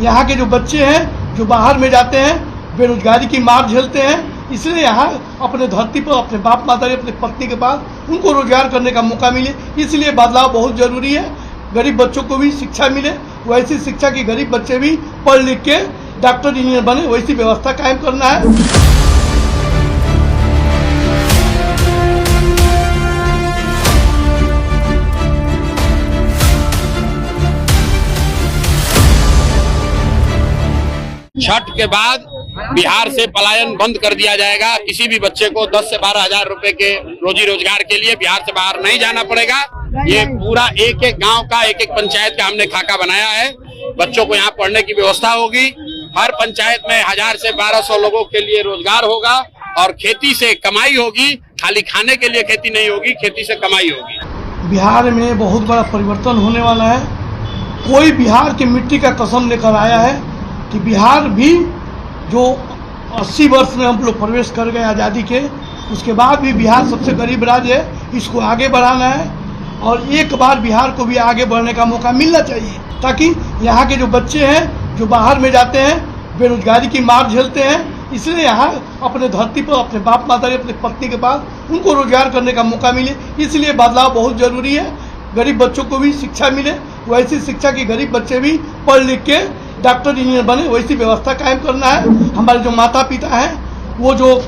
यहाँ के जो बच्चे हैं जो बाहर में जाते हैं बेरोजगारी की मार झेलते हैं, इसलिए यहाँ अपने धरती पर अपने बाप माता अपनी पत्नी के पास उनको रोजगार करने का मौका मिले, इसलिए बदलाव बहुत जरूरी है। गरीब बच्चों को भी शिक्षा मिले, वैसी शिक्षा की गरीब बच्चे भी पढ़ लिख के डॉक्टर इंजीनियर बने, वैसी व्यवस्था कायम करना है। छठ के बाद बिहार से पलायन बंद कर दिया जाएगा। किसी भी बच्चे को 10 से 12 हजार रुपए के रोजी रोजगार के लिए बिहार से बाहर नहीं जाना पड़ेगा। ये पूरा एक एक गांव का, एक एक पंचायत का हमने खाका बनाया है। बच्चों को यहाँ पढ़ने की व्यवस्था होगी। हर पंचायत में 1000 से 1200 लोगों के लिए रोजगार होगा और खेती से कमाई होगी। खाली खाने के लिए खेती नहीं होगी, खेती से कमाई होगी। बिहार में बहुत बड़ा परिवर्तन होने वाला है। कोई बिहार की मिट्टी का कसम लेकर आया है कि बिहार भी जो 80 वर्ष में हम लोग प्रवेश कर गए आज़ादी के, उसके बाद भी बिहार सबसे गरीब राज्य है। इसको आगे बढ़ाना है और एक बार बिहार को भी आगे बढ़ने का मौका मिलना चाहिए, ताकि यहाँ के जो बच्चे हैं जो बाहर में जाते हैं बेरोजगारी की मार झेलते हैं, इसलिए यहाँ अपने धरती पर अपने बाप माता अपनी पत्नी के पास उनको रोजगार करने का मौका मिले, इसलिए बदलाव बहुत जरूरी है। गरीब बच्चों को भी शिक्षा मिले, वैसी शिक्षा की गरीब बच्चे भी पढ़ लिख के डॉक्टर इंजीनियर बने, वैसी व्यवस्था कायम करना है। हमारे जो माता पिता हैं वो जो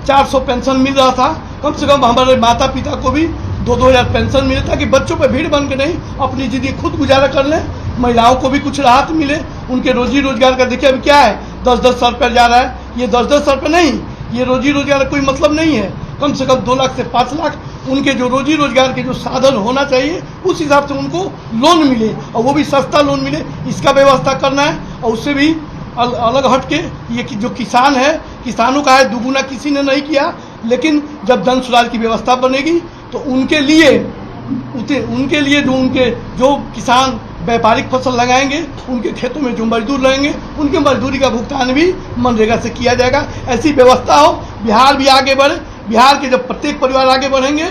400 पेंशन मिल रहा था, कम से कम हमारे माता पिता को भी 2-2 हज़ार पेंशन मिले, ताकि बच्चों पर भीड़ बन के नहीं अपनी ज़िंदगी खुद गुजारा कर लें। महिलाओं को भी कुछ राहत मिले, उनके रोजी रोजगार का देखिए अभी क्या है, 10-10 सौ रुपये जा रहा है। ये 10-10 सौ रुपये नहीं, ये रोजी रोजगार का कोई मतलब नहीं है। कम से कम 2 लाख से 5 लाख उनके जो रोजी रोजगार के जो साधन होना चाहिए उस हिसाब से उनको लोन मिले, और वो भी सस्ता लोन मिले, इसका व्यवस्था करना है। और उससे भी अलग हट के ये जो किसान है, किसानों का है दुगुना किसी ने नहीं किया, लेकिन जब जन सुराज की व्यवस्था बनेगी तो उनके लिए जो किसान व्यापारिक फसल लगाएंगे, उनके खेतों में जो मजदूर रहेंगे, उनके मजदूरी का भुगतान भी मनरेगा से किया जाएगा। ऐसी व्यवस्था हो, बिहार भी आगे बढ़े। बिहार के जब प्रत्येक परिवार आगे बढ़ेंगे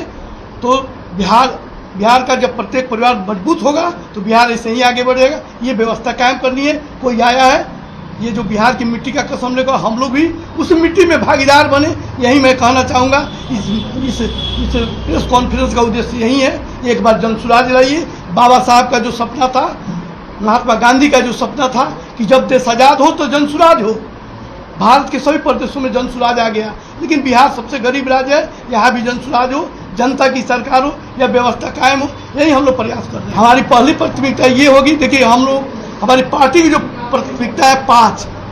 तो बिहार का जब प्रत्येक परिवार मजबूत होगा तो बिहार ऐसे ही आगे बढ़ेगा। ये व्यवस्था कायम करनी है। कोई आया है, ये जो बिहार की मिट्टी का कसम लेकर हम लोग भी उस मिट्टी में भागीदार बने, यही मैं कहना चाहूँगा। इस प्रेस कॉन्फ्रेंस का उद्देश्य यही है। एक बार जन सुराज लाइए। बाबा साहब का जो सपना था, महात्मा गांधी का जो सपना था कि जब देश आज़ाद हो तो जन सुराज हो। भारत के सभी प्रदेशों में जन सुराज आ गया, लेकिन बिहार सबसे गरीब राज्य है, यहाँ भी जन सुराज हो, जनता की सरकार हो, या व्यवस्था कायम हो, यही हम लोग प्रयास कर रहे हैं। हमारी पहली प्राथमिकता ये होगी, देखिए हम लोग, हमारी पार्टी की जो प्राथमिकता है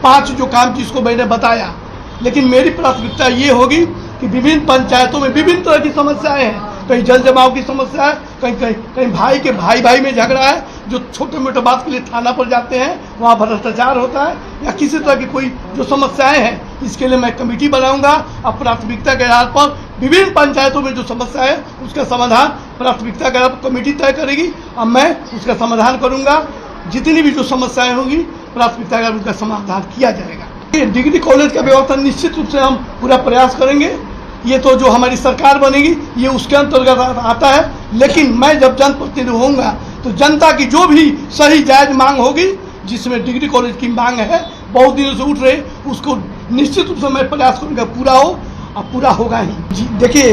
पाँच जो काम जिसको मैंने बताया, लेकिन मेरी प्राथमिकता ये होगी कि विभिन्न पंचायतों में विभिन्न तरह की समस्याएं हैं। कहीं जल जमाव की समस्या है, कहीं भाई में झगड़ा है, जो छोटे मोटे बात के लिए थाना पर जाते हैं, वहाँ भ्रष्टाचार होता है, या किसी तरह की कोई जो समस्याएं हैं, इसके लिए मैं कमेटी बनाऊंगा। अब प्राथमिकता के आधार पर विभिन्न पंचायतों में जो समस्या है उसका समाधान प्राथमिकता के आधार पर कमेटी तय करेगी, अब मैं उसका समाधान करूँगा। जितनी भी जो समस्याएं होंगी प्राथमिकता के आधार पर उनका समाधान किया जाएगा। डिग्री कॉलेज का व्यवस्था निश्चित रूप से हम पूरा प्रयास करेंगे। ये तो जो हमारी सरकार बनेगी ये उसके अंतर्गत आता है, लेकिन मैं जब जनप्रतिनिधि होऊंगा तो जनता की जो भी सही जायज मांग होगी, जिसमें डिग्री कॉलेज की मांग है बहुत दिनों से उठ रही, उसको निश्चित रूप से मैं प्रयास करूँगा पूरा हो, और पूरा होगा ही। देखिए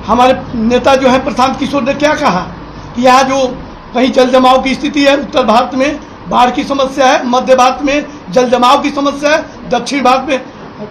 हमारे नेता जो है प्रशांत किशोर ने क्या कहा कि यहाँ जो कहीं जल जमाव की स्थिति है, उत्तर भारत में बाढ़ की समस्या है, मध्य भारत में जल जमाव की समस्या है, दक्षिण भारत में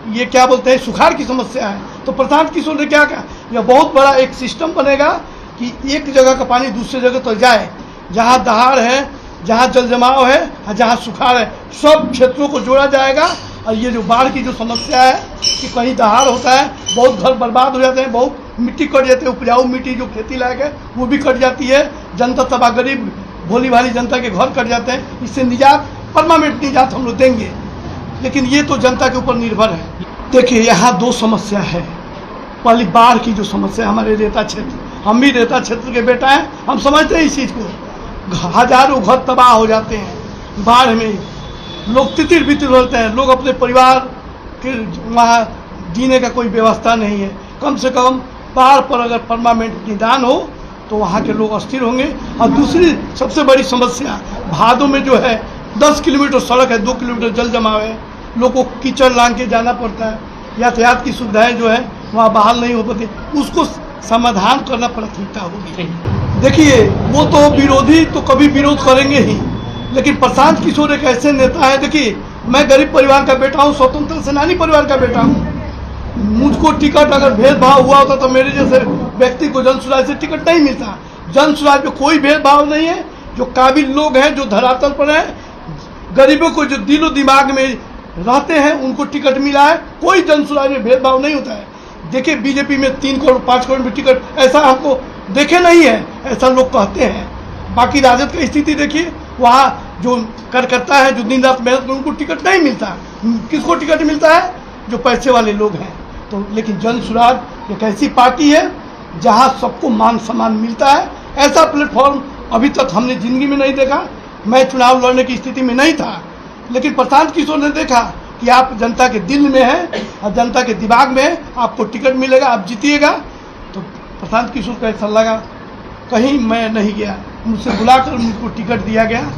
ये क्या बोलते हैं सुखाड़ की समस्या है। तो प्रशांत किशोर ने क्या कहा, यह बहुत बड़ा एक सिस्टम बनेगा कि एक जगह का पानी दूसरे जगह तक जाए, जहाँ दहाड़ है, जहाँ जल जमाव है, जहाँ सुखाड़ है, सब क्षेत्रों को जोड़ा जाएगा। और ये जो बाढ़ की जो समस्या है कि कहीं दहाड़ होता है, बहुत घर बर्बाद हो जाते हैं, बहुत मिट्टी कट जाती है, उपजाऊ मिट्टी जो खेती लायक है वो भी कट जाती है, जनता तबाह, गरीब भोली भाली जनता के घर कट जाते हैं। इससे निजात, परमानेंट निजात हम लोग देंगे, लेकिन ये तो जनता के ऊपर निर्भर है। देखिए यहाँ 2 समस्या है। पहली बाढ़ की जो समस्या है, हमारे रेता क्षेत्र, हम भी रेता क्षेत्र के बेटा हैं, हम समझते हैं इस चीज़ को। हजारों घर तबाह हो जाते हैं बाढ़ में, लोग तितिर बितिर होते हैं, लोग अपने परिवार के वहाँ जीने का कोई व्यवस्था नहीं है। कम से कम बाढ़ पर अगर परमानेंट निदान हो तो वहाँ के लोग अस्थिर होंगे। और दूसरी सबसे बड़ी समस्या भादों में जो है 10 किलोमीटर सड़क है, 2 किलोमीटर जल जमाव है, लोग को कीचड़ लांग के जाना पड़ता है, यातायात की सुविधाएं जो है वहाँ बहाल नहीं हो पाती, उसको समाधान करना प्राथमिकता होगी। देखिए वो तो विरोधी तो कभी विरोध करेंगे ही, लेकिन प्रशांत किशोर एक ऐसे नेता है। देखिए मैं गरीब परिवार का बेटा हूँ, स्वतंत्रता सेनानी परिवार का बेटा हूँ, मुझको टिकट अगर भेदभाव हुआ होता तो मेरे जैसे व्यक्ति को जन सुराज से टिकट नहीं मिलता। जन सुराज में कोई भेदभाव नहीं है, जो काबिल लोग हैं, जो धरातल पर हैं, गरीबों को जो दिलो दिमाग में रहते हैं उनको टिकट मिला है। कोई जन सुराज में भेदभाव नहीं होता है। देखिए बीजेपी में 3 करोड़ 5 करोड़ में टिकट, ऐसा हमको देखे नहीं है, ऐसा लोग कहते हैं। बाकी राजद की स्थिति देखिए, वहाँ जो कार्यकर्ता है, जो दिन रात मेहनत में, उनको टिकट नहीं मिलता। किसको टिकट मिलता है? जो पैसे वाले लोग हैं। तो लेकिन जन सुराज एक ऐसी पार्टी है जहाँ सबको मान सम्मान मिलता है। ऐसा प्लेटफॉर्म अभी तक हमने जिंदगी में नहीं देखा। मैं चुनाव लड़ने की स्थिति में नहीं था, लेकिन प्रशांत किशोर ने देखा कि आप जनता के दिल में हैं और जनता के दिमाग में है, आपको टिकट मिलेगा, आप जीतिएगा। तो प्रशांत किशोर को ऐसा लगा कहीं मैं नहीं गया, मुझसे बुलाकर मुझको टिकट दिया गया